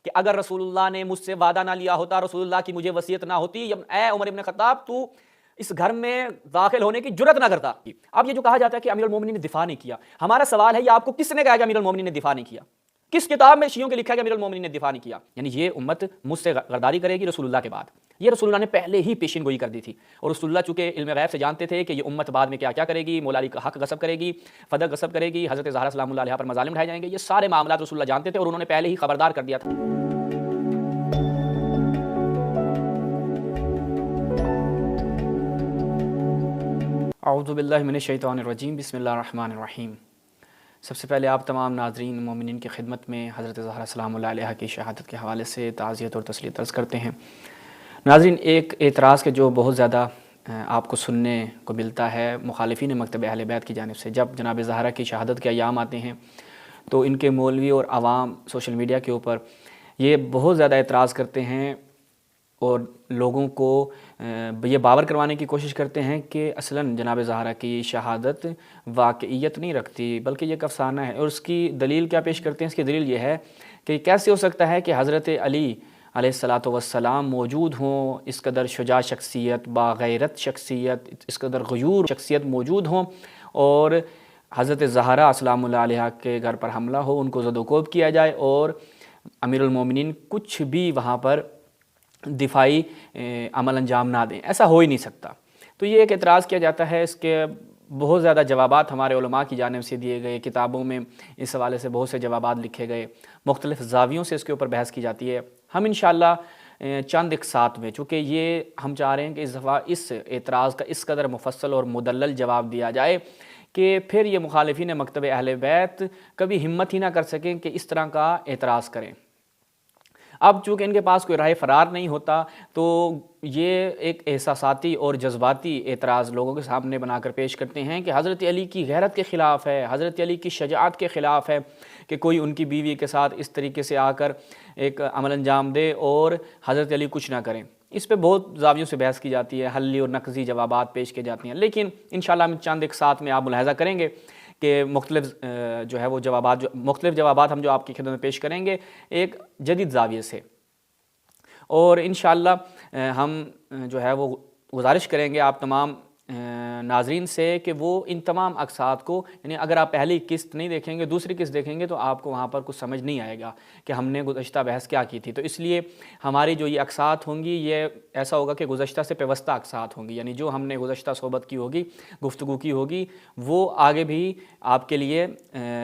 کہ اگر رسول اللہ نے مجھ سے وعدہ نہ لیا ہوتا، رسول اللہ کی مجھے وصیت نہ ہوتی، اے عمر ابن خطاب تو اس گھر میں داخل ہونے کی جرت نہ کرتا۔ اب یہ جو کہا جاتا ہے کہ امیر المومنین نے دفاع نہیں کیا، ہمارا سوال ہے یہ آپ کو کس نے کہا کہ امیر المومنین نے دفاع نہیں کیا؟ کس کتاب میں شیعوں کے لکھا ہے کہ امیر المومنین نے دفاع نہیں کیا؟ یعنی یہ امت مجھ سے غداری کرے گی رسول اللہ کے بعد، یہ رسول اللہ نے پہلے ہی پیشین گوئی کر دی تھی، اور رسول اللہ چونکہ علم غیب سے جانتے تھے کہ یہ امت بعد میں کیا کیا کرے گی، مولا علی کا حق غصب کرے گی، فدق غصب کرے گی، حضرت زہرا سلام اللہ علیہا پر مظالم ڈھائے جائیں گے، یہ سارے معاملات رسول اللہ جانتے تھے اور انہوں نے پہلے ہی خبردار کر دیا تھا۔ اعوذ باللہ من الشیطان الرجیم، بسم اللہ الرحمن الرحیم۔ سب سے پہلے آپ تمام ناظرین مومنین کی خدمت میں حضرت زہرا سلام اللہ علیہا کی شہادت کے حوالے سے تعزیت اور تسلیت عرض کرتے ہیں۔ ناظرین، ایک اعتراض کے جو بہت زیادہ آپ کو سننے کو ملتا ہے مخالفین مکتب اہل بیت کی جانب سے، جب جناب زہرا کی شہادت کے ایام آتے ہیں تو ان کے مولوی اور عوام سوشل میڈیا کے اوپر یہ بہت زیادہ اعتراض کرتے ہیں اور لوگوں کو یہ باور کروانے کی کوشش کرتے ہیں کہ اصلاً جناب زہرا کی شہادت واقعیت نہیں رکھتی بلکہ یہ ایک افسانہ ہے، اور اس کی دلیل کیا پیش کرتے ہیں؟ اس کی دلیل یہ ہے کہ کیسے ہو سکتا ہے کہ حضرت علی علیہ الصلاۃ والسلام موجود ہوں، اس قدر شجاع شخصیت، باغیرت شخصیت، اس قدر غیور شخصیت موجود ہوں، اور حضرت زہرا سلام اللہ علیہ کے گھر پر حملہ ہو، ان کو زد و کوب کیا جائے اور امیر المومنین کچھ بھی وہاں پر دفاعی عمل انجام نہ دیں؟ ایسا ہو ہی نہیں سکتا۔ تو یہ ایک اعتراض کیا جاتا ہے، اس کے بہت زیادہ جوابات ہمارے علماء کی جانب سے دیے گئے، کتابوں میں اس حوالے سے بہت سے جوابات لکھے گئے، مختلف زاویوں سے اس کے اوپر بحث کی جاتی ہے۔ ہم انشاءاللہ چند ایک ساتھ میں، چونکہ یہ ہم چاہ رہے ہیں کہ اس دفعہ اس اعتراض کا اس قدر مفصل اور مدلل جواب دیا جائے کہ پھر یہ مخالفین مکتب اہل بیت کبھی ہمت ہی نہ کر سکیں کہ اس طرح کا اعتراض کریں۔ اب چونکہ ان کے پاس کوئی راہ فرار نہیں ہوتا تو یہ ایک احساساتی اور جذباتی اعتراض لوگوں کے سامنے بنا کر پیش کرتے ہیں کہ حضرت علی کی غیرت کے خلاف ہے، حضرت علی کی شجاعت کے خلاف ہے کہ کوئی ان کی بیوی کے ساتھ اس طریقے سے آ کر ایک عمل انجام دے اور حضرت علی کچھ نہ کریں۔ اس پہ بہت زاویوں سے بحث کی جاتی ہے، حلی اور نقضی جوابات پیش کی جاتی ہیں، لیکن انشاءاللہ ہم چند ایک ساتھ میں آپ ملاحظہ کریں گے کہ مختلف جو ہے وہ مختلف جوابات ہم جو آپ کی خدمت میں پیش کریں گے ایک جدید زاویے سے، اور انشاءاللہ ہم جو ہے وہ گزارش کریں گے آپ تمام ناظرین سے کہ وہ ان تمام اقساط کو، یعنی اگر آپ پہلی قسط نہیں دیکھیں گے دوسری قسط دیکھیں گے تو آپ کو وہاں پر کچھ سمجھ نہیں آئے گا کہ ہم نے گزشتہ بحث کیا کی تھی۔ تو اس لیے ہماری جو یہ اقساط ہوں گی یہ ایسا ہوگا کہ گزشتہ سے پیوستہ اقساط ہوں گی، یعنی جو ہم نے گزشتہ صحبت کی ہوگی، گفتگو کی ہوگی، وہ آگے بھی آپ کے لیے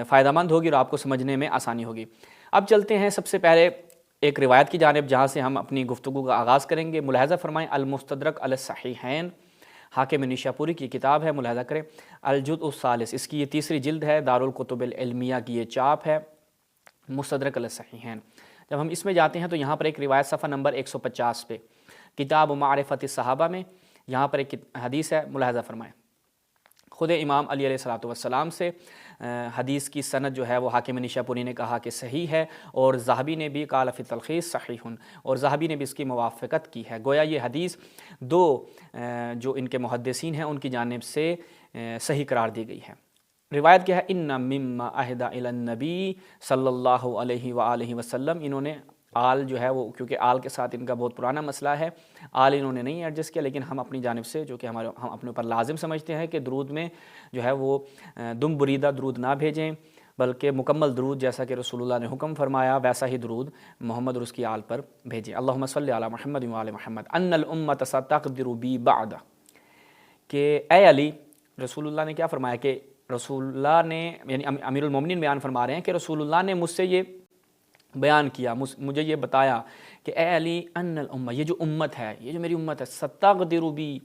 فائدہ مند ہوگی اور آپ کو سمجھنے میں آسانی ہوگی۔ اب چلتے ہیں سب سے پہلے ایک روایت کی جانب جہاں سے ہم اپنی گفتگو کا آغاز کریں گے۔ ملاحظہ فرمائیں المستدرک علی الصحیحین، حاکم نیشاپوری کی کتاب ہے، ملاحظہ کریں الجزء الثالث، اس کی یہ تیسری جلد ہے، دارالکتب العلمیہ کی یہ چاپ ہے، مستدرک علی الصحیحین۔ جب ہم اس میں جاتے ہیں تو یہاں پر ایک روایت صفحہ نمبر 150 پہ کتاب معرفت الصحابہ میں یہاں پر ایک حدیث ہے، ملاحظہ فرمائیں۔ خود امام علی علیہ السلام سے حدیث کی سند جو ہے وہ حاکم نیشاپوری نے کہا کہ صحیح ہے، اور ذہبی نے بھی قال فی التلخیص صحیح، اور ذہبی نے بھی اس کی موافقت کی ہے۔ گویا یہ حدیث دو جو ان کے محدثین ہیں ان کی جانب سے صحیح قرار دی گئی ہے۔ روایت کیا ہے؟ ان مما عہد الی النبی صلی اللہ علیہ وآلہ وسلم، انہوں نے آل جو ہے وہ، کیونکہ آل کے ساتھ ان کا بہت پرانا مسئلہ ہے، آل انہوں نے نہیں ایڈجسٹ کیا، لیکن ہم اپنی جانب سے جو کہ ہم اپنے اوپر لازم سمجھتے ہیں کہ درود میں جو ہے وہ دم بریدہ درود نہ بھیجیں بلکہ مکمل درود جیسا کہ رسول اللہ نے حکم فرمایا ویسا ہی درود محمد اور اس کی آل پر بھیجیں۔ اللہم صلی علی محمد وعلی محمد ان الامۃ ستقدر بی بعد، کہ اے علی، رسول اللہ نے کیا فرمایا کہ رسول اللہ نے، یعنی امیر المومنین بیان فرما رہے ہیں کہ رسول اللہ نے مجھ سے یہ بیان کیا، مجھے یہ بتایا کہ اے علی ان الامہ، یہ جو امت ہے، یہ جو میری امت ہے، ستقدر بی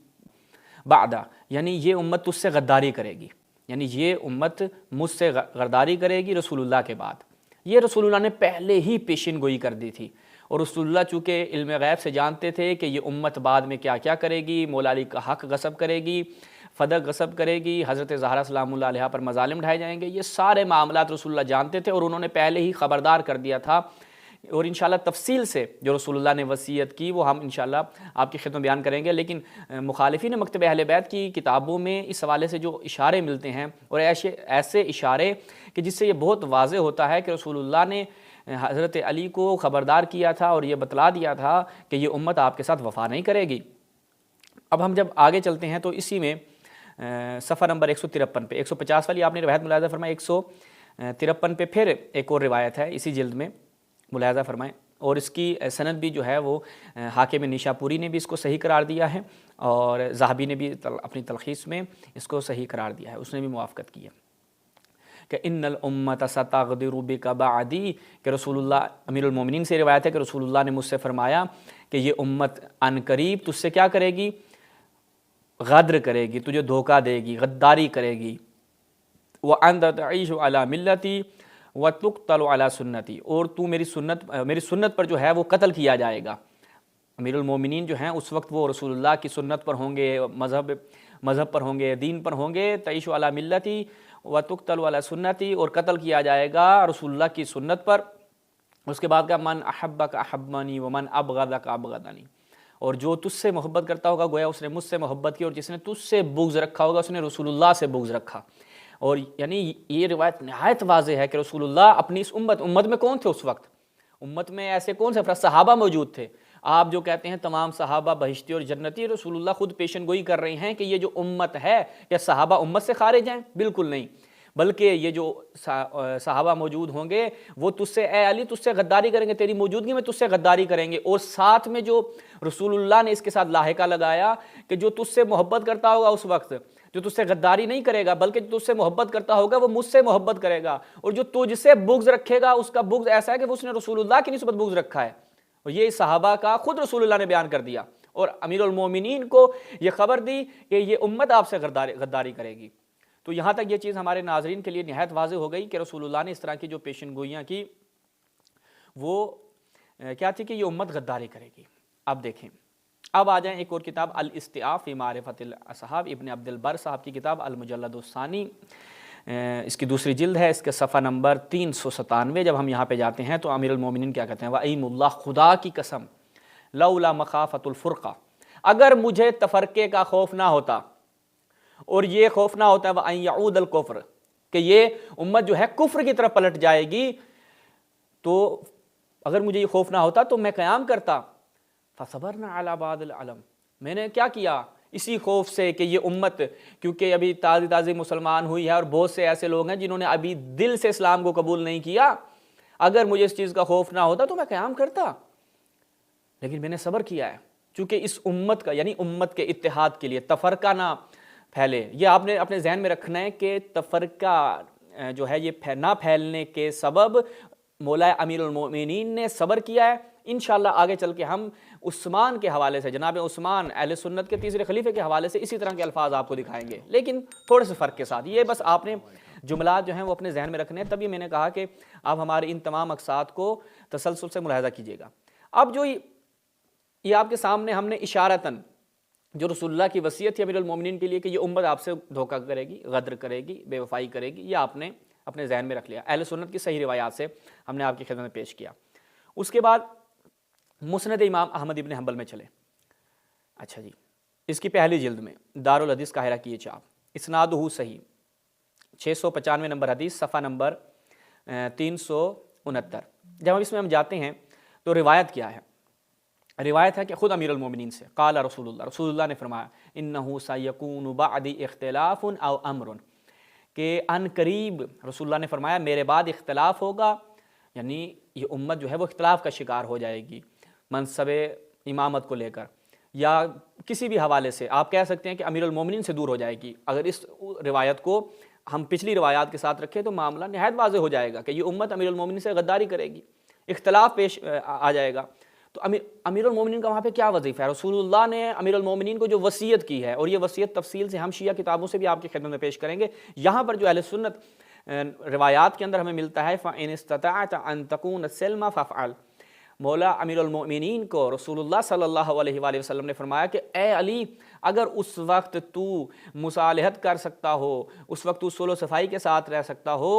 بعد، یعنی یہ امت تجھ سے غداری کرے گی، یعنی یہ امت مجھ سے غداری کرے گی رسول اللہ کے بعد۔ یہ رسول اللہ نے پہلے ہی پیشین گوئی کر دی تھی، اور رسول اللہ چونکہ علم غیب سے جانتے تھے کہ یہ امت بعد میں کیا کیا کرے گی، مولا علی کا حق غصب کرے گی، فدق غصب کرے گی، حضرت زہرا سلام اللہ علیہ پر مظالم ڈھائے جائیں گے، یہ سارے معاملات رسول اللہ جانتے تھے اور انہوں نے پہلے ہی خبردار کر دیا تھا، اور انشاءاللہ تفصیل سے جو رسول اللہ نے وصیت کی وہ ہم انشاءاللہ آپ کی خدمت بیان کریں گے۔ لیکن مخالفین مکتب اہل بیت کی کتابوں میں اس حوالے سے جو اشارے ملتے ہیں، اور ایسے اشارے کہ جس سے یہ بہت واضح ہوتا ہے کہ رسول اللہ نے حضرت علی کو خبردار کیا تھا اور یہ بتلا دیا تھا کہ یہ امت آپ کے ساتھ وفا نہیں کرے گی۔ اب ہم جب آگے چلتے ہیں تو اسی میں صفحہ نمبر 153 پہ 150 والی آپ نے روایت ملاحظہ فرمائے، 153 پہ پھر ایک اور روایت ہے اسی جلد میں، ملاحظہ فرمائیں، اور اس کی سند بھی جو ہے وہ حاکم نیشاپوری نے بھی اس کو صحیح قرار دیا ہے، اور ذہبی نے بھی اپنی تلخیص میں اس کو صحیح قرار دیا ہے، اس نے بھی موافقت کی ہے کہ ان الامت ستغدر بک بعدی، کہ رسول اللہ، امیر المومنین سے روایت ہے کہ رسول اللہ نے مجھ سے فرمایا کہ یہ امت عن قریب تجھ سے کیا کرے گی؟ غدر کرے گی، تجھے دھوکہ دے گی، غداری کرے گی۔ وَأَنْتَ تَعِيشُ عَلَى مِلَّتِي وَتُقْتَلُ عَلَى سُنَّتِي، اور تو میری سنت پر جو ہے وہ قتل کیا جائے گا۔ امیر المومنین جو ہیں اس وقت وہ رسول اللہ کی سنت پر ہوں گے، مذہب پر ہوں گے، دین پر ہوں گے، تعیش علی ملتی وتقتل علی سنتی، اور قتل کیا جائے گا رسول اللہ کی سنت پر۔ اس کے بعد کا من احبک احبنی ومن ابغضک ابغضنی، اور جو تجھ سے محبت کرتا ہوگا گویا اس نے مجھ سے محبت کی، اور جس نے تجھ سے بغض رکھا ہوگا اس نے رسول اللہ سے بغض رکھا۔ اور یعنی یہ روایت نہایت واضح ہے کہ رسول اللہ اپنی اس امت میں کون تھے اس وقت؟ امت میں ایسے کون سے افراد؟ صحابہ موجود تھے۔ آپ جو کہتے ہیں تمام صحابہ بہشتی اور جنتی، رسول اللہ خود پیشن گوئی کر رہے ہیں کہ یہ جو امت ہے، کیا صحابہ امت سے خارج ہیں؟ بالکل نہیں، بلکہ یہ جو صحابہ موجود ہوں گے وہ تجھ سے، اے علی تجھ سے غداری کریں گے، تیری موجودگی میں تجھ سے غداری کریں گے۔ اور ساتھ میں جو رسول اللہ نے اس کے ساتھ لاحقہ لگایا کہ جو تجھ سے محبت کرتا ہوگا اس وقت، جو تجھ سے غداری نہیں کرے گا بلکہ جو تجھ سے محبت کرتا ہوگا وہ مجھ سے محبت کرے گا، اور جو تجھ سے بغض رکھے گا اس کا بغض ایسا ہے کہ اس نے رسول اللہ کی نسبت بغض رکھا ہے۔ اور یہ صحابہ کا خود رسول اللہ نے بیان کر دیا، اور امیر المومنین کو یہ خبر دی کہ یہ امت آپ سے غداری کرے گی۔ تو یہاں تک یہ چیز ہمارے ناظرین کے لیے نہایت واضح ہو گئی کہ رسول اللہ نے اس طرح کی جو پیشن گوئیاں کی وہ کیا تھی کہ یہ امت غداری کرے گی۔ اب دیکھیں، اب آ جائیں ایک اور کتاب الاستیعاب فی معرفت الاصحاب، ابن عبد البر صاحب کی کتاب المجلد الثانی، اس کی دوسری جلد ہے، اس کے صفحہ نمبر 397۔ جب ہم یہاں پہ جاتے ہیں تو امیر المومنین کیا کہتے ہیں؟ وَأَيْمُ اللَّهِ، خدا کی قسم، لولا مخافت الفرقہ، اگر مجھے تفرقے کا خوف نہ ہوتا، اور یہ خوف نہ ہوتا ہے وَأَنْ يَعُودَ الْكُفْرِ، کہ یہ امت جو ہے کفر کی طرف پلٹ جائے گی، تو اگر مجھے یہ خوف نہ ہوتا تو میں قیام کرتا۔ فَصَبَرْنَا عَلَى بَعْضِ الْعَلَمِ، میں نے کیا کیا؟ اسی خوف سے کہ یہ امت کیونکہ ابھی تازی مسلمان ہوئی ہے اور بہت سے ایسے لوگ ہیں جنہوں نے ابھی دل سے اسلام کو قبول نہیں کیا، اگر مجھے اس چیز کا خوف نہ ہوتا تو میں قیام کرتا، لیکن میں نے صبر کیا ہے، چونکہ اس امت کا، یعنی امت کے اتحاد کے لیے تفرقہ نہ پھیلے۔ یہ آپ نے اپنے ذہن میں رکھنا ہے کہ تفرقہ جو ہے یہ نہ پھیلنے کے سبب مولا امیر المومنین نے صبر کیا ہے۔ انشاءاللہ آگے چل کے ہم عثمان کے حوالے سے، جناب عثمان اہل سنت کے تیسرے خلیفے کے حوالے سے اسی طرح کے الفاظ آپ کو دکھائیں گے، لیکن تھوڑے سے فرق کے ساتھ۔ یہ بس آپ نے جملات جو ہیں وہ اپنے ذہن میں رکھنے ہیں، تبھی میں نے کہا کہ آپ ہمارے ان تمام اقساط کو تسلسل سے ملاحظہ کیجیے گا۔ اب جو یہ آپ کے سامنے ہم نے اشارتاً جو رسول اللہ کی وصیت ہے امیر المومنین کے لیے کہ یہ امت آپ سے دھوکہ کرے گی، غدر کرے گی، بے وفائی کرے گی، یہ آپ نے اپنے ذہن میں رکھ لیا، اہل سنت کی صحیح روایات سے ہم نے آپ کی خدمت میں پیش کیا۔ اس کے بعد مسند امام احمد ابن حنبل میں چلے۔ اچھا جی، اس کی پہلی جلد میں دارالحدیث قاہرہ کی یہ چھاپ، اسنادہ صحیح، 695 نمبر حدیث، صفحہ نمبر 369۔ جب اس میں ہم جاتے ہیں تو روایت کیا ہے؟ روایت ہے کہ خود امیر المومنین سے، قال رسول اللہ نے فرمایا، انہ سیکون بعدی اختلاف او امر، کہ ان قریب رسول اللہ نے فرمایا میرے بعد اختلاف ہوگا، یعنی یہ امت جو ہے وہ اختلاف کا شکار ہو جائے گی منصب امامت کو لے کر، یا کسی بھی حوالے سے آپ کہہ سکتے ہیں کہ امیر المومنین سے دور ہو جائے گی۔ اگر اس روایت کو ہم پچھلی روایات کے ساتھ رکھیں تو معاملہ نہایت واضح ہو جائے گا کہ یہ امت امیر المومنین سے غداری کرے گی، اختلاف پیش آ جائے گا۔ تو امیر المومنین کا وہاں پہ کیا وظیفہ ہے؟ رسول اللہ نے امیر المومنین کو جو وصیت کی ہے، اور یہ وصیت تفصیل سے ہم شیعہ کتابوں سے بھی آپ کی خدمت میں پیش کریں گے، یہاں پر جو اہل سنت روایات کے اندر ہمیں ملتا ہے فَإِنِ اسْتَطَعْتَ أَن تَكُونَ السِّلْمَ فَافْعَلْ، مولا امیر المومنین کو رسول اللہ صلی اللہ علیہ وآلہ وسلم نے فرمایا کہ اے علی، اگر اس وقت تو مصالحت کر سکتا ہو، اس وقت تو صلح و صفائی کے ساتھ رہ سکتا ہو،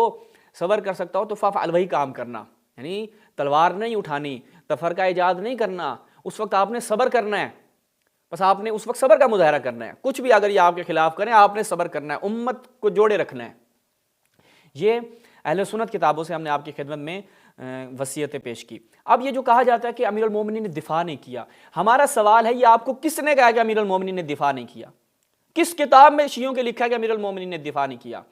صبر کر سکتا ہو، تو فافعل، وہی کام کرنا، یعنی تلوار نہیں اٹھانی، تفرقہ ایجاد نہیں کرنا، اس وقت آپ نے صبر کرنا ہے، بس آپ نے اس وقت صبر کا مظاہرہ کرنا ہے، کچھ بھی اگر یہ آپ کے خلاف کریں آپ نے صبر کرنا ہے، امت کو جوڑے رکھنا ہے۔ یہ اہل سنت کتابوں سے ہم نے آپ کی خدمت میں وصیتیں پیش کی۔ اب یہ جو کہا جاتا ہے کہ امیر المومنین نے دفاع نہیں کیا، ہمارا سوال ہے یہ آپ کو کس نے کہا کہ امیر المومنین نے دفاع نہیں کیا؟ کس کتاب میں شیعوں کے لکھا ہے کہ امیر المومنین نے دفاع نہیں کیا؟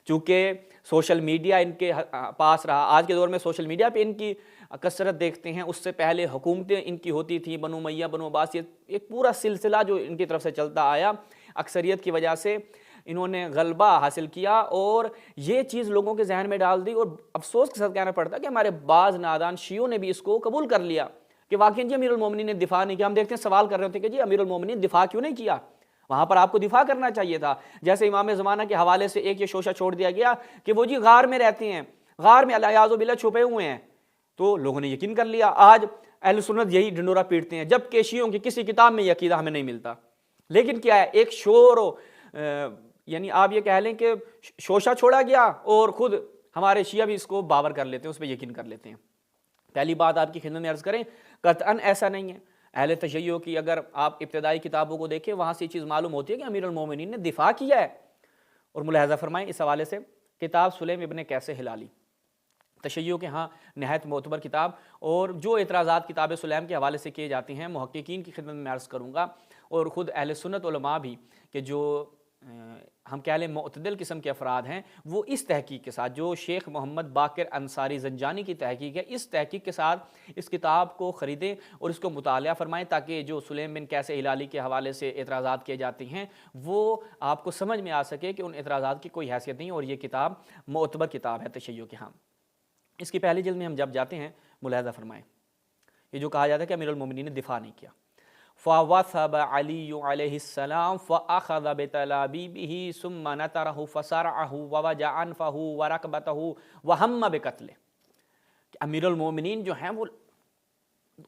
چونکہ سوشل میڈیا ان کے پاس رہا، آج کے دور میں سوشل میڈیا پہ ان کی کثرت دیکھتے ہیں، اس سے پہلے حکومتیں ان کی ہوتی تھیں، بنو امیہ، بنو عباس، یہ ایک پورا سلسلہ جو ان کی طرف سے چلتا آیا، اکثریت کی وجہ سے انہوں نے غلبہ حاصل کیا اور یہ چیز لوگوں کے ذہن میں ڈال دی، اور افسوس کے ساتھ کہنا پڑتا کہ ہمارے بعض نادان شیعوں نے بھی اس کو قبول کر لیا کہ واقعی جی امیر المومنین نے دفاع نہیں کیا۔ ہم دیکھتے ہیں سوال کر رہے ہوتے کہ جی امیر المومنین دفاع کیوں نہیں کیا؟ وہاں پر آپ کو دفاع کرنا چاہیے تھا۔ جیسے امام زمانہ کے حوالے سے ایک یہ شوشہ چھوڑ دیا گیا کہ وہ جی غار میں رہتے ہیں، غار میں الیاذ باللہ چھپے ہوئے ہیں، تو لوگوں نے یقین کر لیا۔ آج اہل سنت یہی ڈنڈورا پیٹتے ہیں، جبکہ شیعوں کی کسی کتاب میں یہ عقیدہ ہمیں نہیں ملتا۔ لیکن کیا ہے، ایک شور یعنی آپ یہ کہہ لیں کہ شوشہ چھوڑا گیا اور خود ہمارے شیعہ بھی اس کو باور کر لیتے ہیں، اس پہ یقین کر لیتے ہیں۔ پہلی بات آپ کی خدمت میں عرض کریں، قطعاً ایسا نہیں ہے۔ اہل تشیع کی اگر آپ ابتدائی کتابوں کو دیکھیں، وہاں سے یہ چیز معلوم ہوتی ہے کہ امیر المومنین نے دفاع کیا ہے۔ اور ملاحظہ فرمائیں اس حوالے سے کتاب سلیم ابن قیس ہلالی، تشیع کے ہاں نہایت معتبر کتاب، اور جو اعتراضات کتاب سلیم کے حوالے سے کیے جاتے ہیں محققین کی خدمت میں عرض کروں گا، اور خود اہل سنت علماء بھی کہ جو ہم کہہ لیں معتدل قسم کے افراد ہیں، وہ اس تحقیق کے ساتھ، جو شیخ محمد باقر انصاری زنجانی کی تحقیق ہے، اس تحقیق کے ساتھ اس کتاب کو خریدیں اور اس کو مطالعہ فرمائیں، تاکہ جو سلیم بن قیس ہلالی کے حوالے سے اعتراضات کیے جاتے ہیں وہ آپ کو سمجھ میں آ سکے کہ ان اعتراضات کی کوئی حیثیت نہیں، اور یہ کتاب معتبر کتاب ہے تشیع کے ہاں۔ اس کی پہلی جلد میں ہم جب جاتے ہیں، ملاحظہ فرمائیں، یہ جو کہا جاتا ہے کہ امیر المومنین نے دفاع نہیں کیا۔ فَوَثَبَ عَلِيُّ عَلَيْهِ السَّلَامُ فَأَخَذَ بِتَلَابِيبِهِ ثُمَّ نَتَرَهُ فَصَرَعَهُ وَوَجَعَ أَنْفَهُ وَرَكْبَتَهُ وَهَمَّ بِقَتْلِهِ کہ امیر المومنین جو ہیں وہ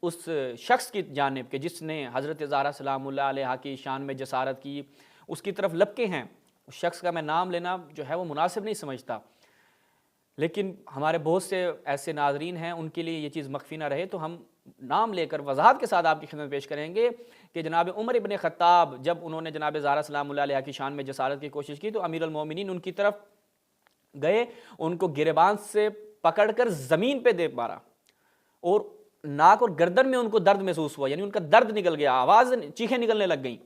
اس شخص کی جانب کہ جس نے حضرت زہرا سلام اللہ علیہا کی شان میں جسارت کی، اس کی طرف لپکے ہیں۔ اس شخص کا میں نام لینا جو ہے وہ مناسب نہیں سمجھتا، لیکن ہمارے بہت سے ایسے ناظرین ہیں ان کے لیے یہ چیز مخفی نہ رہے، تو ہم نام لے کر وضاحت کے ساتھ آپ کی خدمت پیش کریں گے کہ جناب عمر ابن خطاب جب انہوں نے جناب زہرا سلام اللہ علیہ کی شان میں جسارت کی کوشش کی، تو امیر المومنین ان کی طرف گئے، ان کو گریبان سے پکڑ کر زمین پہ دے مارا، اور ناک اور گردن میں ان کو درد محسوس ہوا، یعنی ان کا درد نکل گیا، آواز چیخیں نکلنے لگ گئیں،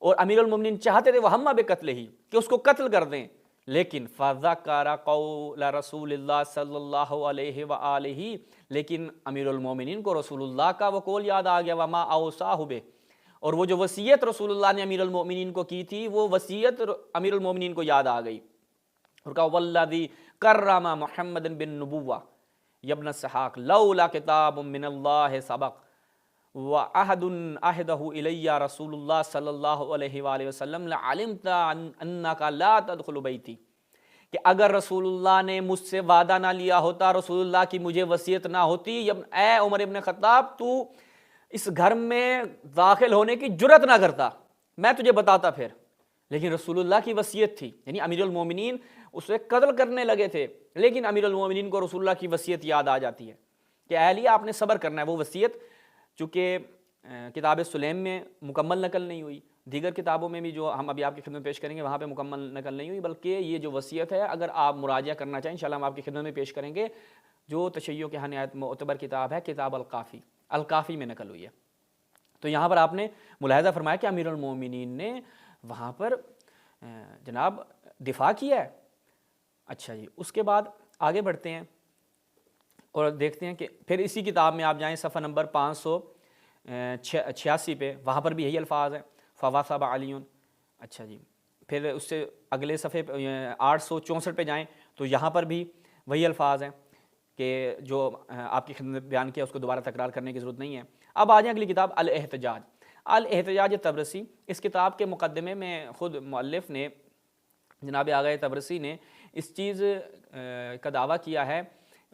اور امیر المومنین چاہتے تھے وہمہ بقتلہ کہ اس کو قتل کر دیں، لیکن فَذَكَرَ قَوْلَ رسول اللہ صلی اللہ علیہ وآلہ، لیکن امیر المومنین کو رسول اللہ کا وہ قول یاد آ گیا، وَمَا أَوْصَاهُ بِهِ، اور وہ جو وصیت رسول اللہ نے امیر المومنین کو کی تھی، وہ وصیت امیر المومنین کو یاد آ گئی، اور کہا وَالَّذِي كَرَّمَ مُحَمَّدًا بِالنُّبُوَّةِ يَا ابْنَ السَّحَاقِ لَوْلَا كِتَابٌ مِّنَ اللَّهِ سَبَقَ وَأَحَدٌ أَحْدَهُ إِلَيَّ رسول اللہ صلی اللہ علیہ وآلہ وسلم لَعَلِمْتَ أَنَّكَ لَا تَدْخُلُ بَيْتِي، کہ اگر رسول اللہ نے مجھ سے وعدہ نہ لیا ہوتا، رسول اللہ کی مجھے وصیت نہ ہوتی، اے عمر ابن خطاب تو اس گھر میں داخل ہونے کی جرت نہ کرتا، میں تجھے بتاتا پھر، لیکن رسول اللہ کی وصیت تھی، یعنی امیر المومنین اسے قتل کرنے لگے تھے، لیکن امیر المومنین کو رسول اللہ کی وصیت یاد آ جاتی ہے کہ اے علی آپ نے صبر کرنا ہے۔ وہ وصیت چونکہ کتاب سلیم میں مکمل نقل نہیں ہوئی، دیگر کتابوں میں بھی جو ہم ابھی آپ کی خدمت پیش کریں گے وہاں پہ مکمل نقل نہیں ہوئی، بلکہ یہ جو وصیت ہے اگر آپ مراجعہ کرنا چاہیں انشاءاللہ ہم آپ کی خدمت میں پیش کریں گے، جو تشیع کے ہاں نہایت معتبر کتاب ہے، کتاب الکافی، الکافی میں نقل ہوئی ہے۔ تو یہاں پر آپ نے ملاحظہ فرمایا کہ امیر المومنین نے وہاں پر جناب دفاع کیا ہے۔ اچھا جی، اس کے بعد آگے بڑھتے ہیں اور دیکھتے ہیں کہ پھر اسی کتاب میں آپ جائیں صفحہ نمبر 586 پہ، وہاں پر بھی یہی الفاظ ہیں، فَوَثَبَ عَلِيٌّ۔ اچھا جی، پھر اس سے اگلے صفحے 864 پہ جائیں تو یہاں پر بھی وہی الفاظ ہیں کہ جو آپ کی خدمت بیان کیا، اس کو دوبارہ تکرار کرنے کی ضرورت نہیں ہے۔ اب آ جائیں اگلی کتاب الاحتجاج۔ الاحتجاج تبرسی، اس کتاب کے مقدمے میں خود مؤلف نے جناب آغا تبرسی نے اس چیز کا دعویٰ کیا ہے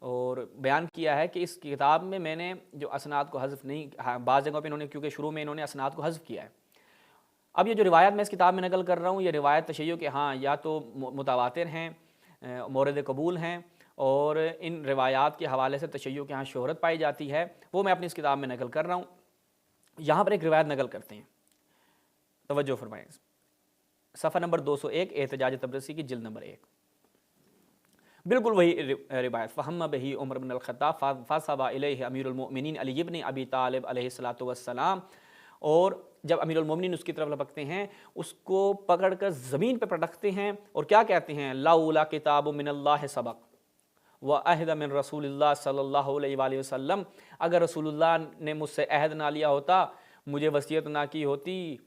اور بیان کیا ہے کہ اس کتاب میں میں نے جو اسناد کو حذف نہیں، بعض جگہوں پہ انہوں نے کیونکہ شروع میں انہوں نے اسناد کو حذف کیا ہے۔ اب یہ جو روایت میں اس کتاب میں نقل کر رہا ہوں، یہ روایت تشیع کے ہاں یا تو متواتر ہیں، مورد قبول ہیں، اور ان روایات کے حوالے سے تشیع کے ہاں شہرت پائی جاتی ہے، وہ میں اپنی اس کتاب میں نقل کر رہا ہوں۔ یہاں پر ایک روایت نقل کرتے ہیں، توجہ فرمائیں، صفحہ نمبر 201 احتجاج تبرسی کی جلد نمبر 1۔ بالکل وہی روایت فہم بہی عمر بن الخطاب فصب الیہ امیر المؤمنین علی ابن ابی طالب علیہ الصلوۃ والسلام، اور جب امیر المومنین اس کی طرف لپکتے ہیں اس کو پکڑ کر زمین پہ پٹکتے ہیں اور کیا کہتے ہیں، لولا کتاب من اللہ سبق وعہد من رسول اللہ صلی اللہ علیہ وآلہ وسلم، اگر رسول اللہ نے مجھ سے عہد نہ لیا ہوتا، مجھے وصیت نہ کی ہوتی،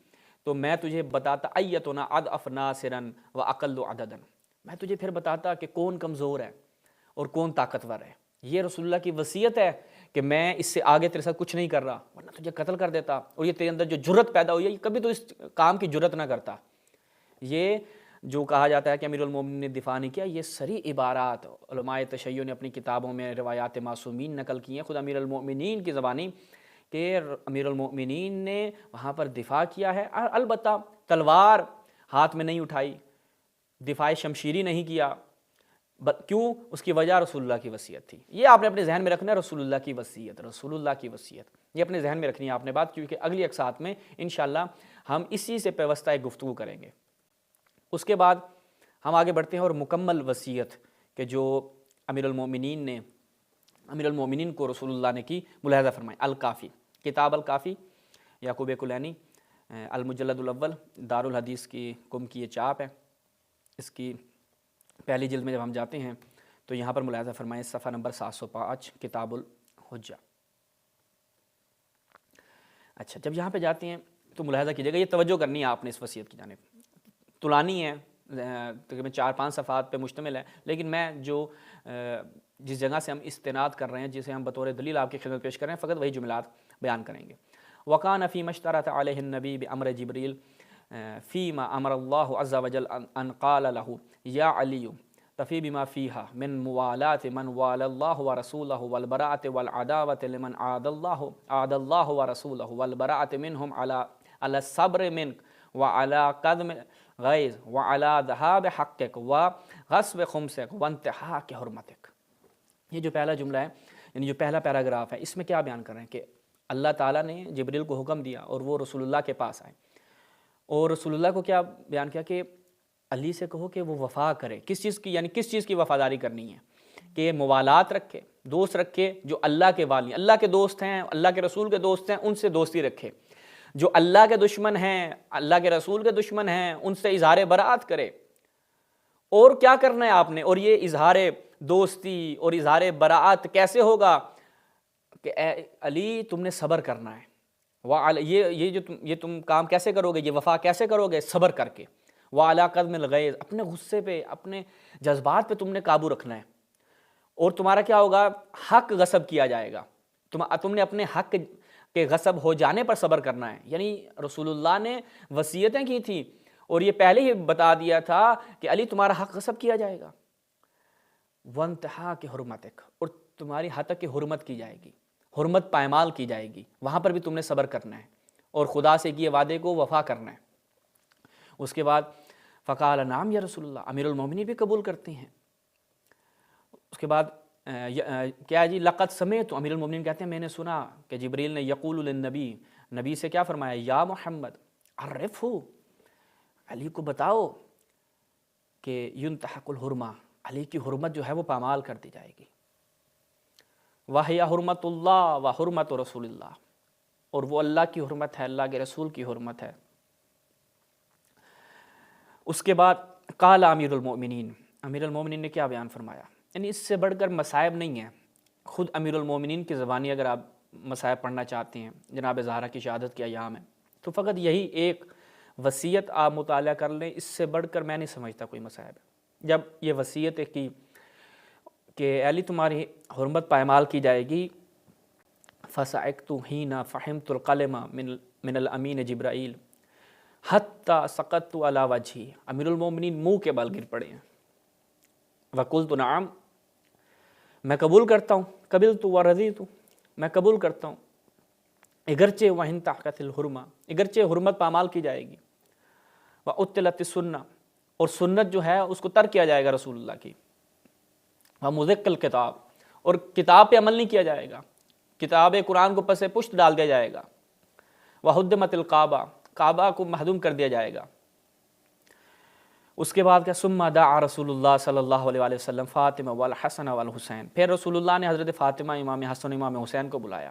تو میں تجھے بتاتا ایتنا اضعف ناصرا واقل عددا، میں تجھے پھر بتاتا کہ کون کمزور ہے اور کون طاقتور ہے۔ یہ رسول اللہ کی وصیت ہے کہ میں اس سے آگے تیرے ساتھ کچھ نہیں کر رہا، ورنہ تجھے قتل کر دیتا، اور یہ تیرے اندر جو جرت پیدا ہوئی ہے کبھی تو اس کام کی جرت نہ کرتا۔ یہ جو کہا جاتا ہے کہ امیر المومنین نے دفاع نہیں کیا، یہ سری عبارات علماء تشیع نے اپنی کتابوں میں روایات معصومین نقل کی ہیں، خود امیر المومنین کی زبانی، کہ امیر المومنین نے وہاں پر دفاع کیا ہے، البتہ تلوار ہاتھ میں نہیں اٹھائی، دفاع شمشیری نہیں کیا، کیوں؟ اس کی وجہ رسول اللہ کی وصیت تھی۔ یہ آپ نے اپنے ذہن میں رکھنا ہے، رسول اللہ کی وصیت، رسول اللہ کی وصیت، یہ اپنے ذہن میں رکھنی ہے آپ نے بات، کیونکہ اگلی اقساط میں انشاءاللہ ہم اسی سے پیوستہ ایک گفتگو کریں گے۔ اس کے بعد ہم آگے بڑھتے ہیں اور مکمل وصیت کہ جو امیر المومنین کو رسول اللہ نے کی ملاحظہ فرمائیں۔ الکافی، کتاب الکافی یعقوب کلینی، المجلد الاول، دارالحدیث کی کم کی یہ چاپ ہے، اس کی پہلی جلد میں جب ہم جاتے ہیں تو یہاں پر ملاحظہ فرمائیں صفحہ نمبر 705، کتاب الحجہ۔ اچھا، جب یہاں پہ جاتے ہیں تو ملاحظہ کیجیے گا، یہ توجہ کرنی ہے آپ نے اس وصیت کی جانب، طولانی ہے، تقریباً 4-5 صفحات پہ مشتمل ہے، لیکن میں جو جس جگہ سے ہم استناد کر رہے ہیں، جسے ہم بطور دلیل آپ کی خدمت پیش کر رہے ہیں، فقط وہی جملات بیان کریں گے۔ وَقَانَ فِي مَا اشْتَرَطَ عَلَيْهِ النَّبِيُّ بِأَمْرِ جِبْرِيلَ فِيمَا أَمَرَ اللَّهُ عَزَّ وَجَلَّ أَنْ قَالَ لَهُ يَا عَلِيُّ تَفِي بِمَا فِيهَا مِنْ مُوَالَاةِ مَنْ وَالَى اللَّهُ وَرَسُولَهُ وَالْبَرَاءَةِ وَالْعَدَاوَةِ لِمَنْ عَادَى اللَّهُ وَرَسُولَهُ وَالْبَرَاءَةِ مِنْهُمْ عَلَى الصَّبْرِ مِنْكَ وَعَلَى قَدْمِ غیظ وعلی ذہاب حقک وغصب خمسک وانتہاک حرمتک۔ یہ جو پہلا جملہ ہے، یعنی جو پہلا پیراگراف ہے، اس میں کیا بیان کر رہے ہیں کہ اللہ تعالیٰ نے جبریل کو حکم دیا اور وہ رسول اللہ کے پاس آئے، اور رسول اللہ کو کیا بیان کیا کہ علی سے کہو کہ وہ وفا کرے، کس چیز کی، یعنی کس چیز کی وفاداری کرنی ہے، کہ موالات رکھے، دوست رکھے، جو اللہ کے والی، اللہ کے دوست ہیں، اللہ کے رسول کے دوست ہیں، ان سے دوستی رکھے، جو اللہ کے دشمن ہیں، اللہ کے رسول کے دشمن ہیں، ان سے اظہار برات کرے۔ اور کیا کرنا ہے آپ نے، اور یہ اظہار دوستی اور اظہار برات کیسے ہوگا کہ اے علی تم نے صبر کرنا ہے، یہ تم کام کیسے کرو گے، یہ وفا کیسے کرو گے، صبر کر کے، وعلی قدم الغیظ، اپنے غصے پہ، اپنے جذبات پہ تم نے قابو رکھنا ہے، اور تمہارا کیا ہوگا، حق غصب کیا جائے گا، تم نے اپنے حق کہ غصب ہو جانے پر صبر کرنا ہے۔ یعنی رسول اللہ نے وصیتیں کی تھی اور یہ پہلے ہی بتا دیا تھا کہ علی تمہارا حق غصب کیا جائے گا، وانتہاک حرمتک، اور تمہاری حد تک کی حرمت کی جائے گی، حرمت پائمال کی جائے گی، وہاں پر بھی تم نے صبر کرنا ہے اور خدا سے کیے وعدے کو وفا کرنا ہے۔ اس کے بعد فقال نعم یا رسول اللہ، امیر المومنین بھی قبول کرتے ہیں۔ اس کے بعد کیا جی، لقد سمعت، امیر المومنین کہتے ہیں میں نے سنا کہ جبریل نے یقول للنبی، نبی سے کیا فرمایا، یا محمد عرفہ، علی کو بتاؤ کہ ینتحق الحرمہ، علی کی حرمت جو ہے وہ پامال کر دی جائے گی، وہی حرمت اللہ و حرمت رسول اللہ، اور وہ اللہ کی حرمت ہے، اللہ کے رسول کی حرمت ہے۔ اس کے بعد قال امیر المومنین، امیر المومنین نے کیا بیان فرمایا، یعنی اس سے بڑھ کر مصائب نہیں ہیں، خود امیر المومنین کی زبانی اگر آپ مصائب پڑھنا چاہتے ہیں جناب زہرا کی شہادت کے ایام میں، تو فقط یہی ایک وصیت آپ مطالعہ کر لیں، اس سے بڑھ کر میں نہیں سمجھتا کوئی مصائب ہے۔ جب یہ وصیت کی کہ علی تمہاری حرمت پائمال کی جائے گی، فَصَعِقْتُ حِينَ فَحِمْتُ الْقَلَمَ من الامین جبرائیل حتی سقطت علی وجہی، امیر المومنین منہ کے بل گر پڑے ہیں، وَقُلْتُ نعم، میں قبول کرتا ہوں، قبلت ورضیت، میں قبول کرتا ہوں، اگرچہ وَإِنْ تَحْقَتِ الْحُرْمَةِ، اگرچہ حرمت پامال کی جائے گی، وَأُتِّلَتِ السُنَّةِ، اور سنت جو ہے اس کو ترک کیا جائے گا رسول اللہ کی، وَمُذِقَّ الْكِتَابِ، اور کتاب پہ عمل نہیں کیا جائے گا، کتاب قرآن کو پس پشت ڈال دیا جائے گا، وَحُدِّمَتِ الْقَعْبَةِ، کعبہ کو محدوم کر دیا جائے گا، اس کے بعد کیا ثم دعا رسول اللہ صلی اللہ علیہ وآلہ وسلم فاطمہ والحسن والحسین، پھر رسول اللہ نے حضرت فاطمہ، امام حسن، امام حسین کو بلایا،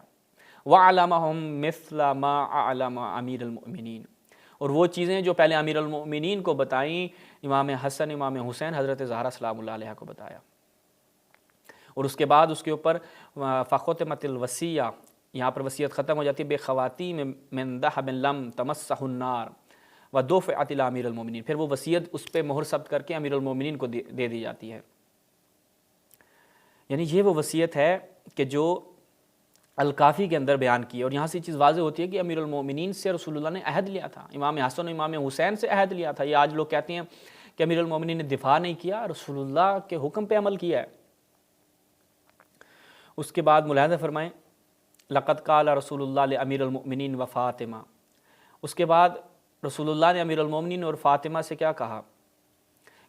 وعلمہم مثل ما علم امیر المؤمنین، اور وہ چیزیں جو پہلے امیر المؤمنین کو بتائیں امام حسن امام حسین حضرت زہرا سلام اللہ علیہ کو بتایا۔ اور اس کے بعد اس کے اوپر فختمت الوصیہ، یہاں پر وصیت ختم ہو جاتی ہے، بے خواتیم من ذہب لم تمسہ النار ودفعت الی امیر المؤمنین، پھر وہ وصیت اس پہ مہر ثبت کر کے امیر المؤمنین کو دے دی جاتی ہے۔ یعنی یہ وہ وصیت ہے کہ جو الکافی کے اندر بیان کی ہے، اور یہاں سے چیز واضح ہوتی ہے کہ امیر المؤمنین سے رسول اللہ نے عہد لیا تھا، امام حسن و امام حسین سے عہد لیا تھا۔ یہ آج لوگ کہتے ہیں کہ امیر المؤمنین نے دفاع نہیں کیا، رسول اللہ کے حکم پہ عمل کیا ہے۔ اس کے بعد ملاحظہ فرمائیں لقد قال رسول اللہ لامیر المؤمنین و فاطمہ، اس کے بعد رسول اللہ نے امیر المؤمنین اور فاطمہ سے کیا کہا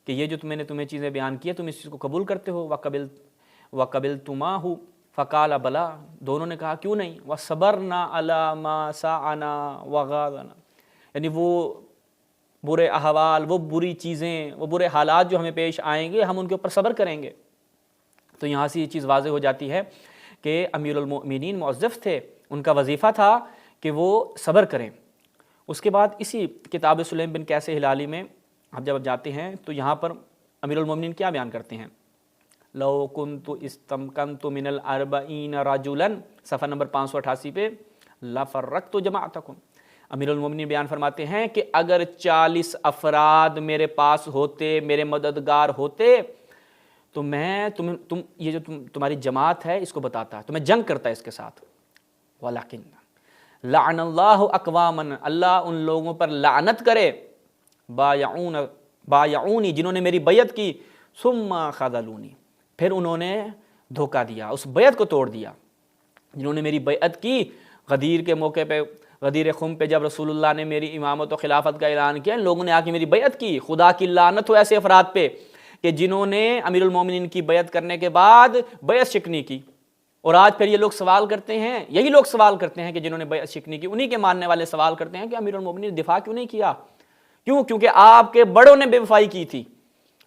کہ یہ جو میں نے تمہیں چیزیں بیان کی ہیں تم اس چیز کو قبول کرتے ہو؟ وَقَبِلْتُمَاهُ فَقَالَ بَلَا، دونوں نے کہا کیوں نہیں، وَصَبَرْنَا عَلَى مَا سَعَنَا وَغَاضَنَا، یعنی وہ برے احوال، وہ بری چیزیں، وہ برے حالات جو ہمیں پیش آئیں گے ہم ان کے اوپر صبر کریں گے۔ تو یہاں سے یہ چیز واضح ہو جاتی ہے کہ امیر المؤمنین موظف تھے، ان کا وظیفہ تھا کہ وہ صبر کریں۔ اس کے بعد اسی کتاب سلیم بن قیس ہلالی میں ہم جب جاتے ہیں تو یہاں پر امیر المؤمنین کیا بیان کرتے ہیں، لو کنت استمکنت من الاربعین رجلا، صفحہ نمبر 588 پہ، لفرقت جماعتکم، امیر المؤمنین بیان فرماتے ہیں کہ اگر 40 افراد میرے پاس ہوتے، میرے مددگار ہوتے، تو میں یہ جو تمہاری جماعت ہے اس کو بتاتا، تو میں جنگ کرتا اس کے ساتھ۔ ولیکن لعن اللہ اقواما، اللہ ان لوگوں پر لعنت کرے، بایعونی، جنہوں نے میری بیعت کی، ثم خذلونی، پھر انہوں نے دھوکہ دیا، اس بیعت کو توڑ دیا۔ جنہوں نے میری بیعت کی غدیر کے موقع پہ، غدیر خم پہ جب رسول اللہ نے میری امامت و خلافت کا اعلان کیا، لوگوں نے آ کے میری بیعت کی، خدا کی لعنت ہو ایسے افراد پہ کہ جنہوں نے امیر المومنین کی بیعت کرنے کے بعد بیعت شکنی کی۔ اور آج پھر یہ لوگ سوال کرتے ہیں، یہی لوگ سوال کرتے ہیں کہ جنہوں نے بیعت شکنی کی، انہی کے ماننے والے سوال کرتے ہیں کہ امیر المومنین نے دفاع کیوں نہیں کیا؟ کیوں؟ کیونکہ آپ کے بڑوں نے بے وفائی کی تھی،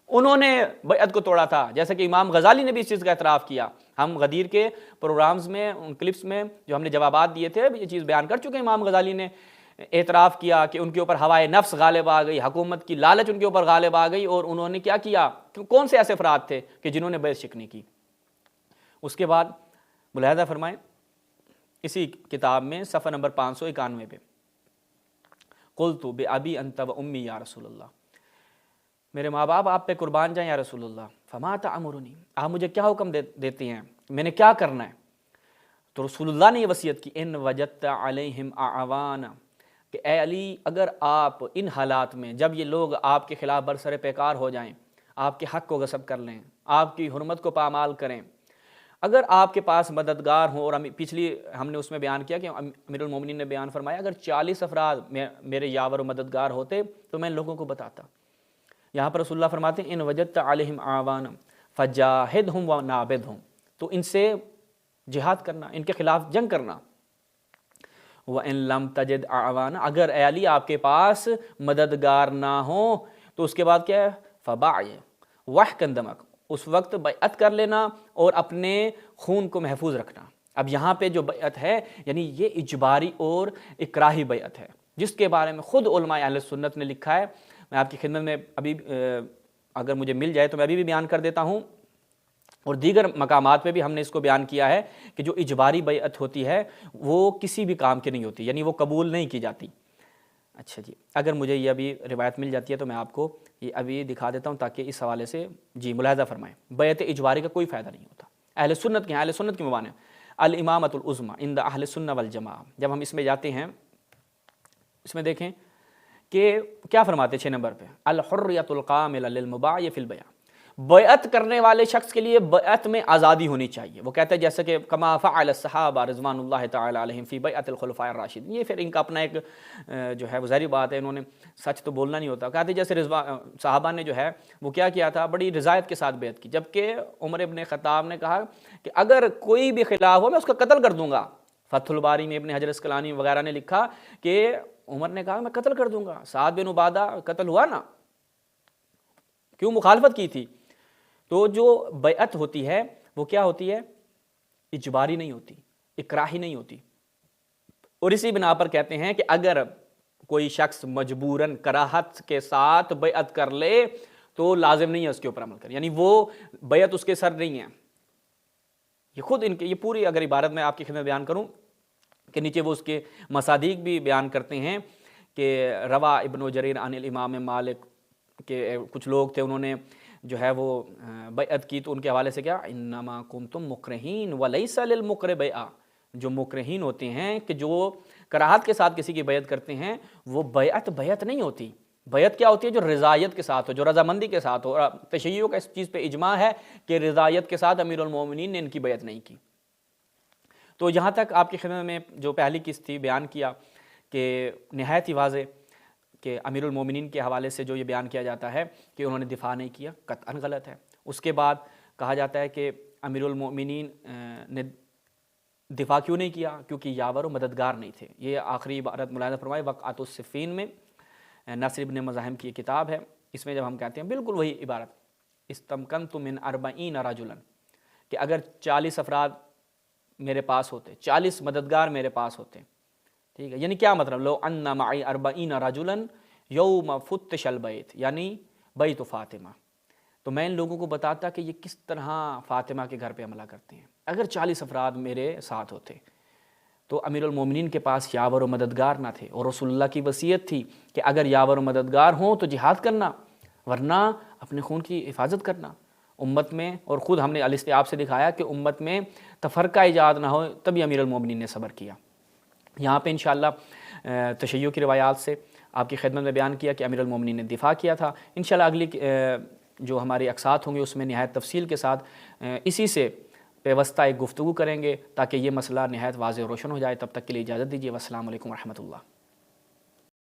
انہوں نے بیعت کو توڑا تھا، جیسا کہ امام غزالی نے بھی اس چیز کا اعتراف کیا۔ ہم غدیر کے پروگرامز میں، کلپس میں جو ہم نے جوابات دیے تھے، یہ چیز بیان کر چکے ہیں۔ امام غزالی نے اعتراف کیا کہ ان کے اوپر ہوائے نفس غالب آ گئی، حکومت کی لالچ ان کے اوپر غالب آ گئی، اور انہوں نے کیا کیا، کون سے ایسے افراد تھے کہ جنہوں نے بیعت شکنی کی۔ اس کے بعد ملاحظہ فرمائیں اسی کتاب میں صفحہ نمبر 591 پہ، قلت بأبی انت و امی یا رسول اللہ، میرے ماں باپ آپ پہ قربان جائیں یا رسول اللہ، فما تأمرنی، آپ مجھے کیا حکم دیتے ہیں، میں نے کیا کرنا ہے؟ تو رسول اللہ نے یہ وصیت کی، ان وجدت علیہم اعوانا، کہ اے علی اگر آپ ان حالات میں، جب یہ لوگ آپ کے خلاف برسر پیکار ہو جائیں، آپ کے حق کو غصب کر لیں، آپ کی حرمت کو پامال کریں، اگر آپ کے پاس مددگار ہوں، اور پچھلی ہم نے اس میں بیان کیا کہ امیر المومنین نے بیان فرمایا اگر 40 افراد میرے یاور و مددگار ہوتے تو میں لوگوں کو بتاتا۔ یہاں پر رسول اللہ فرماتے ہیں ان وجدت علیہم اعوانا فجاہدہم ونابدہم، تو ان سے جہاد کرنا، ان کے خلاف جنگ کرنا۔ وَإِن لَمْ تَجِدْ أَعْوَانًا، اگر اے علی آپ کے پاس مددگار نہ ہوں تو اس کے بعد کیا ہے، فَبَعْیَ وَحْكَنْ دَمَكَ، اس وقت بیعت کر لینا اور اپنے خون کو محفوظ رکھنا۔ اب یہاں پہ جو بیعت ہے یعنی یہ اجباری اور اکراہی بیعت ہے، جس کے بارے میں خود علماء اہل سنت نے لکھا ہے۔ میں آپ کی خدمت میں ابھی اگر مجھے مل جائے تو میں ابھی بھی بیان کر دیتا ہوں، اور دیگر مقامات پہ بھی ہم نے اس کو بیان کیا ہے کہ جو اجباری بیعت ہوتی ہے وہ کسی بھی کام کی نہیں ہوتی، یعنی وہ قبول نہیں کی جاتی۔ اچھا جی، اگر مجھے یہ ابھی روایت مل جاتی ہے تو میں آپ کو یہ ابھی دکھا دیتا ہوں تاکہ اس حوالے سے جی ملاحظہ فرمائیں۔ بیعت اجباری کا کوئی فائدہ نہیں ہوتا، اہل سنت کے ہیں، اہل سنت کی مبانی الامامۃ العظمیٰ عند اہل السنہ والجماعہ۔ جب ہم اس میں جاتے ہیں، اس میں دیکھیں کہ کیا فرماتے 6 نمبر پہ، الحریۃ الکاملہ للمبایع فی البیع، بیعت کرنے والے شخص کے لیے بیعت میں آزادی ہونی چاہیے۔ وہ کہتے ہیں جیسے کہ کما فعل الصحابہ رضوان اللہ تعالی علیہم فی بیعت الخلفاء الراشدین، یہ پھر ان کا اپنا ایک جو ہے وہ ظاہری بات ہے، انہوں نے سچ تو بولنا نہیں ہوتا۔ کہتے ہیں جیسے صحابہ نے جو ہے وہ کیا کیا تھا، بڑی رضایت کے ساتھ بیعت کی، جبکہ عمر ابن خطاب نے کہا کہ اگر کوئی بھی خلاف ہو میں اس کا قتل کر دوں گا۔ فتح الباری میں ابن حجر اسقلانی وغیرہ نے لکھا کہ عمر نے کہا میں قتل کر دوں گا۔ سعد بن عبادہ قتل ہوا نا، کیوں مخالفت کی تھی؟ تو جو بیعت ہوتی ہے وہ کیا ہوتی ہے؟ اجباری نہیں ہوتی، اکراہی نہیں ہوتی، اور اسی بنا پر کہتے ہیں کہ اگر کوئی شخص مجبوراً کراہت کے ساتھ بیعت کر لے تو لازم نہیں ہے اس کے اوپر عمل کرے، یعنی وہ بیعت اس کے سر نہیں ہے۔ یہ خود ان کے یہ پوری اگر عبارت میں آپ کی خدمت بیان کروں کہ نیچے وہ اس کے مصادیق بھی بیان کرتے ہیں کہ روا ابن جریر عن الامام مالک کے کچھ لوگ تھے، انہوں نے جو ہے وہ بیعت کی تو ان کے حوالے سے کیا انما کنتم مکرہین ولیس للمکرہ بیعہ، جو مکرہین ہوتے ہیں کہ جو کراہت کے ساتھ کسی کی بیعت کرتے ہیں وہ بیعت نہیں ہوتی۔ بیعت کیا ہوتی ہے؟ جو رضایت کے ساتھ ہو، جو رضامندی کے ساتھ ہو، اور تشیعوں کا اس چیز پہ اجماع ہے کہ رضایت کے ساتھ امیر المومنین نے ان کی بیعت نہیں کی۔ تو یہاں تک آپ کی خدمت میں جو پہلی قسط تھی بیان کیا کہ نہایت ہی واضح کہ امیر المومنین کے حوالے سے جو یہ بیان کیا جاتا ہے کہ انہوں نے دفاع نہیں کیا، قطعاً غلط ہے۔ اس کے بعد کہا جاتا ہے کہ امیر المومنین نے دفاع کیوں نہیں کیا؟ کیونکہ یاور و مددگار نہیں تھے۔ یہ آخری عبارت ملاحظہ فرمائے وقعۃ الصفین میں، ناصر ابن مزاحم کی یہ کتاب ہے، اس میں جب ہم کہتے ہیں بالکل وہی عبارت استمکنت من 40 رجلا، کہ اگر 40 افراد میرے پاس ہوتے، 40 مددگار میرے پاس ہوتے، ٹھیک ہے، یعنی کیا مطلب لو ان معی 40 رجلا یوم فتش البیت، یعنی بیت فاطمہ، تو میں ان لوگوں کو بتاتا کہ یہ کس طرح فاطمہ کے گھر پہ حملہ کرتے ہیں۔ اگر 40 افراد میرے ساتھ ہوتے تو امیر المومنین کے پاس یاور و مددگار نہ تھے، اور رسول اللہ کی وصیت تھی کہ اگر یاور و مددگار ہوں تو جہاد کرنا، ورنہ اپنے خون کی حفاظت کرنا امت میں۔ اور خود ہم نے الاستیاب سے دکھایا کہ امت میں تفرقہ ایجاد نہ ہو، تبھی امیر المومنین نے صبر کیا۔ یہاں پہ انشاءاللہ تشیع کی روایات سے آپ کی خدمت میں بیان کیا کہ امیر المومنین نے دفاع کیا تھا۔ انشاءاللہ اگلی جو ہماری اقساط ہوں گے اس میں نہایت تفصیل کے ساتھ اسی سے پیوستہ ایک گفتگو کریں گے تاکہ یہ مسئلہ نہایت واضح و روشن ہو جائے۔ تب تک کے لیے اجازت دیجیے، والسلام علیکم ورحمۃ اللہ۔